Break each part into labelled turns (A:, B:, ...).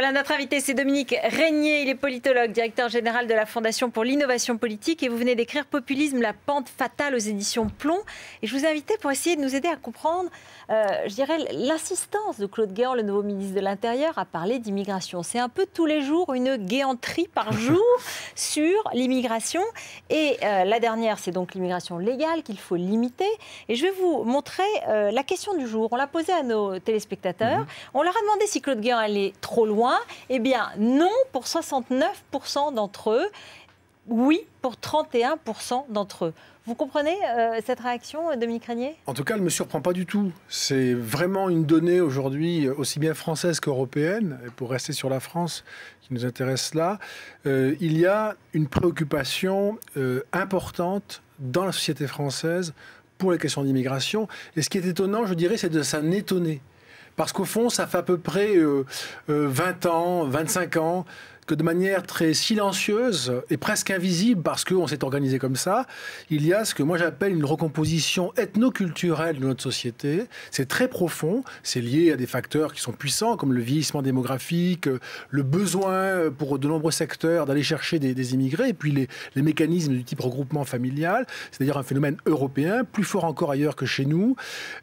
A: Voilà, notre invité, c'est Dominique Régnier. Il est politologue, directeur général de la Fondation pour l'innovation politique. Et vous venez d'écrire Populisme, la pente fatale aux éditions Plomb. Et je vous ai invité pour essayer de nous aider à comprendre, je dirais, l'insistance de Claude Guéant, le nouveau ministre de l'Intérieur, à parler d'immigration. C'est un peu tous les jours une guéanterie par jour sur l'immigration. Et la dernière, c'est donc l'immigration légale qu'il faut limiter. Et je vais vous montrer la question du jour. On l'a posée à nos téléspectateurs. On leur a demandé si Claude Guéant allait trop loin. Eh bien, non pour 69% d'entre eux, oui pour 31% d'entre eux. Vous comprenez cette réaction, Dominique Régnier?
B: En tout cas, elle ne me surprend pas du tout. C'est vraiment une donnée aujourd'hui, aussi bien française qu'européenne. Et pour rester sur la France, qui nous intéresse là, il y a une préoccupation importante dans la société française pour les questions d'immigration. Et ce qui est étonnant, je dirais, c'est de s'en étonner. Parce qu'au fond, ça fait à peu près 20 ans, 25 ans, que de manière très silencieuse et presque invisible, parce qu'on s'est organisé comme ça, il y a ce que moi j'appelle une recomposition ethno-culturelle de notre société. C'est très profond, c'est lié à des facteurs qui sont puissants, comme le vieillissement démographique, le besoin pour de nombreux secteurs d'aller chercher des immigrés, et puis les mécanismes du type regroupement familial, c'est-à-dire un phénomène européen, plus fort encore ailleurs que chez nous.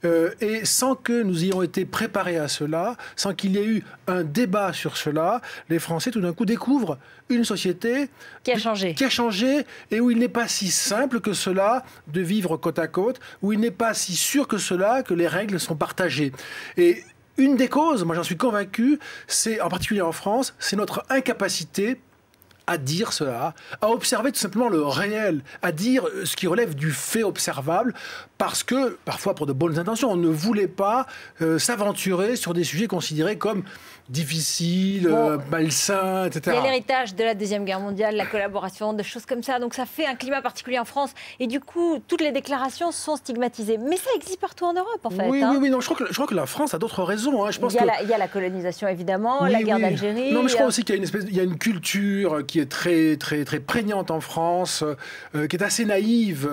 B: Et sans que nous ayons été préparés à cela, sans qu'il y ait eu un débat sur cela, les Français tout d'un coup découvre une société
A: qui a changé
B: et où il n'est pas si simple que cela de vivre côte à côte, où il n'est pas si sûr que cela que les règles sont partagées. Et une des causes, moi j'en suis convaincu, c'est en particulier en France, c'est notre incapacité à dire cela, à observer tout simplement le réel, à dire ce qui relève du fait observable, parce que, parfois pour de bonnes intentions, on ne voulait pas s'aventurer sur des sujets considérés comme difficiles, malsains, etc.
A: Il y a l'héritage de la Deuxième Guerre mondiale, la collaboration, des choses comme ça, donc ça fait un climat particulier en France, et du coup, toutes les déclarations sont stigmatisées. Mais ça existe partout en Europe, en fait.
B: Oui, non, je crois que la France a d'autres raisons. Hein. Je pense
A: il y a la colonisation, évidemment, la guerre d'Algérie.
B: Non, mais je crois aussi qu'il y a une culture qui est très, très, très prégnante en France, qui est assez naïve,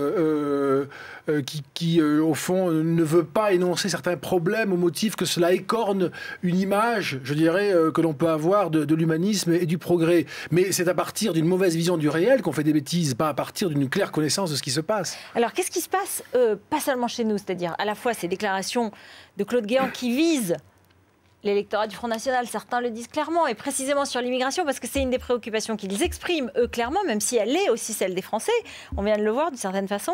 B: qui au fond, ne veut pas énoncer certains problèmes au motif que cela écorne une image, je dirais, que l'on peut avoir de l'humanisme et du progrès. Mais c'est à partir d'une mauvaise vision du réel qu'on fait des bêtises, pas à partir d'une claire connaissance de ce qui se passe.
A: Alors, qu'est-ce qui se passe, pas seulement chez nous, c'est-à-dire à la fois ces déclarations de Claude Guéant qui visent l'électorat du Front National, certains le disent clairement, et précisément sur l'immigration, parce que c'est une des préoccupations qu'ils expriment, eux, clairement, même si elle est aussi celle des Français. On vient de le voir d'une certaine façon.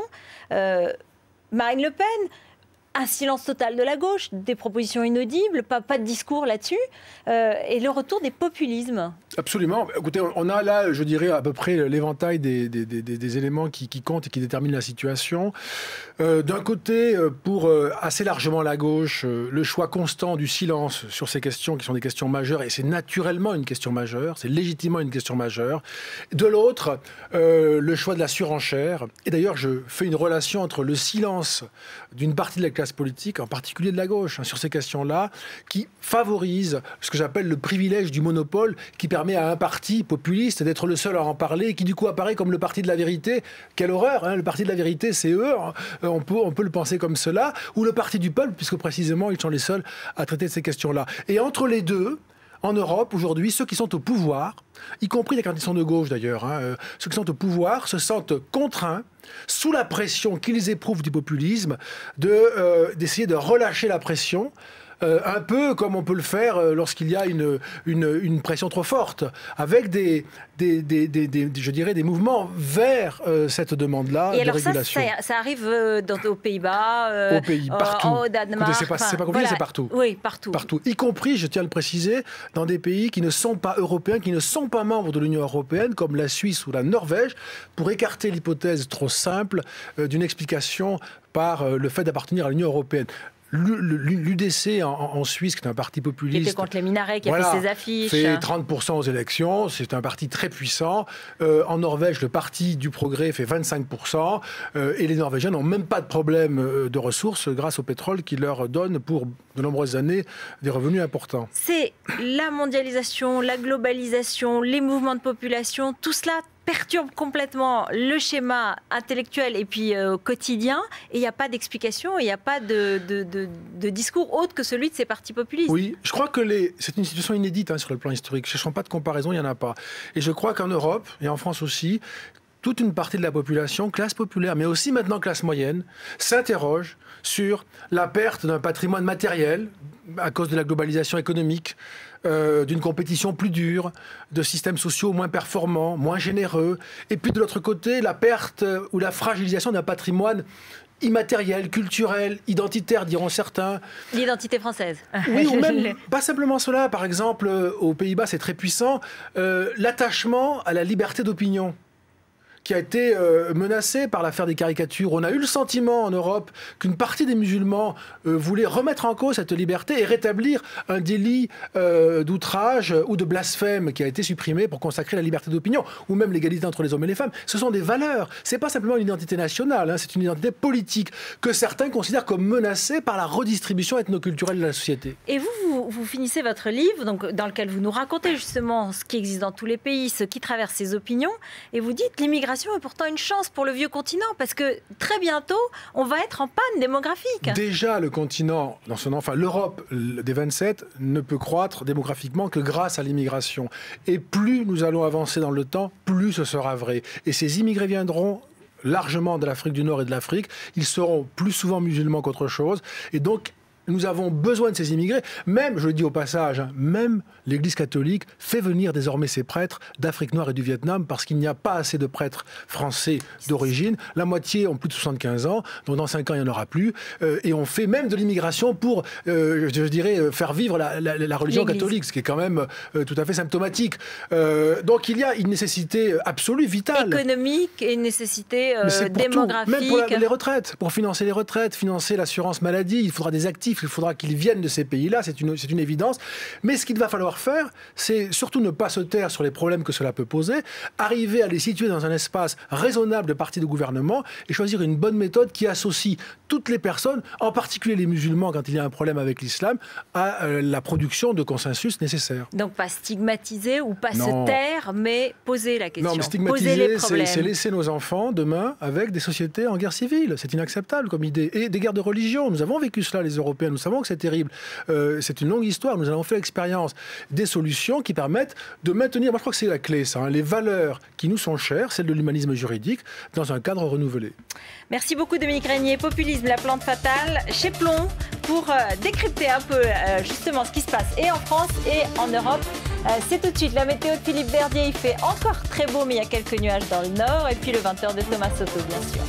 A: Marine Le Pen, un silence total de la gauche, des propositions inaudibles, pas de discours là-dessus, et le retour des populismes.
B: Absolument. Écoutez, on a là, je dirais, à peu près l'éventail des éléments qui comptent et qui déterminent la situation. D'un côté, pour assez largement la gauche, le choix constant du silence sur ces questions qui sont des questions majeures, et c'est naturellement une question majeure, c'est légitimement une question majeure. De l'autre, le choix de la surenchère. Et d'ailleurs, je fais une relation entre le silence d'une partie de la classe politique, en particulier de la gauche, sur ces questions-là, qui favorise ce que j'appelle le privilège du monopole, qui permet à un parti populiste d'être le seul à en parler, et qui du coup apparaît comme le parti de la vérité. Quelle horreur, hein, le parti de la vérité, c'est eux, on peut le penser comme cela, ou le parti du peuple, puisque précisément, ils sont les seuls à traiter de ces questions-là. Et entre les deux, en Europe, aujourd'hui, ceux qui sont au pouvoir, y compris les candidats de gauche d'ailleurs, ceux qui sont au pouvoir se sentent contraints, sous la pression qu'ils éprouvent du populisme, d'essayer de relâcher la pression, un peu comme on peut le faire lorsqu'il y a une pression trop forte, avec je dirais, des mouvements vers cette demande-là de régulation.
A: Ça arrive aux Pays-Bas,
B: partout.
A: Au Danemark.
B: Écoutez, c'est pas compliqué, voilà. C'est partout.
A: Oui, partout.
B: Y compris, je tiens à le préciser, dans des pays qui ne sont pas européens, qui ne sont pas membres de l'Union européenne, comme la Suisse ou la Norvège, pour écarter l'hypothèse trop simple d'une explication par le fait d'appartenir à l'Union européenne. L'UDC en Suisse, qui est un parti populiste...
A: Qui était contre les minarets, qui a fait ses affiches...
B: fait 30% aux élections, c'est un parti très puissant. En Norvège, le Parti du Progrès fait 25%. Et les Norvégiens n'ont même pas de problème de ressources grâce au pétrole qui leur donne pour de nombreuses années des revenus importants.
A: C'est la mondialisation, la globalisation, les mouvements de population, tout cela perturbe complètement le schéma intellectuel et puis quotidien, et il n'y a pas d'explication, il n'y a pas de discours autre que celui de ces partis populistes.
B: Oui, je crois que c'est une situation inédite sur le plan historique. Ne cherchons pas de comparaison, il n'y en a pas. Et je crois qu'en Europe, et en France aussi, toute une partie de la population, classe populaire, mais aussi maintenant classe moyenne, s'interroge sur la perte d'un patrimoine matériel à cause de la globalisation économique, d'une compétition plus dure, de systèmes sociaux moins performants, moins généreux, et puis de l'autre côté, la perte ou la fragilisation d'un patrimoine immatériel, culturel, identitaire, diront certains.
A: L'identité française.
B: Oui, ou même, pas simplement cela. Par exemple, aux Pays-Bas, c'est très puissant, l'attachement à la liberté d'opinion, qui a été menacé par l'affaire des caricatures. On a eu le sentiment en Europe qu'une partie des musulmans voulait remettre en cause cette liberté et rétablir un délit d'outrage ou de blasphème qui a été supprimé pour consacrer la liberté d'opinion, ou même l'égalité entre les hommes et les femmes. Ce sont des valeurs. C'est pas simplement une identité nationale, c'est une identité politique que certains considèrent comme menacée par la redistribution ethnoculturelle de la société.
A: Et vous finissez votre livre, donc, dans lequel vous nous racontez justement ce qui existe dans tous les pays, ce qui traverse ces opinions, et vous dites l'immigration est pourtant une chance pour le vieux continent, parce que très bientôt, on va être en panne démographique.
B: Déjà, le continent, l'Europe des 27 ne peut croître démographiquement que grâce à l'immigration. Et plus nous allons avancer dans le temps, plus ce sera vrai. Et ces immigrés viendront largement de l'Afrique du Nord et de l'Afrique. Ils seront plus souvent musulmans qu'autre chose. Et donc, nous avons besoin de ces immigrés. Même, je le dis au passage, même l'Église catholique fait venir désormais ses prêtres d'Afrique noire et du Vietnam parce qu'il n'y a pas assez de prêtres français d'origine. La moitié ont plus de 75 ans, donc dans 5 ans, il n'y en aura plus. Et on fait même de l'immigration pour, je dirais, faire vivre la religion catholique, ce qui est quand même tout à fait symptomatique. Donc il y a une nécessité absolue, vitale.
A: Économique et une nécessité démographique.
B: Même pour les retraites, pour financer les retraites, financer l'assurance maladie, il faudra des actifs. Il faudra qu'ils viennent de ces pays-là, c'est une évidence. Mais ce qu'il va falloir faire, c'est surtout ne pas se taire sur les problèmes que cela peut poser, arriver à les situer dans un espace raisonnable de partis de gouvernement et choisir une bonne méthode qui associe toutes les personnes, en particulier les musulmans quand il y a un problème avec l'islam, à la production de consensus nécessaire.
A: Donc pas stigmatiser ou pas se taire, mais poser la question,
B: non, mais
A: stigmatiser,
B: c'est laisser nos enfants demain avec des sociétés en guerre civile. C'est inacceptable comme idée. Et des guerres de religion, nous avons vécu cela les Européens. Nous savons que c'est terrible. C'est une longue histoire. Nous avons fait l'expérience des solutions qui permettent de maintenir, moi je crois que c'est la clé, ça, les valeurs qui nous sont chères, celles de l'humanisme juridique, dans un cadre renouvelé.
A: Merci beaucoup Dominique Régnier. Populisme, la plante fatale, chez Plomb, pour décrypter un peu justement ce qui se passe et en France et en Europe. C'est tout de suite la météo de Philippe Verdier. Il fait encore très beau, mais il y a quelques nuages dans le nord. Et puis le 20h de Thomas Soto, bien sûr.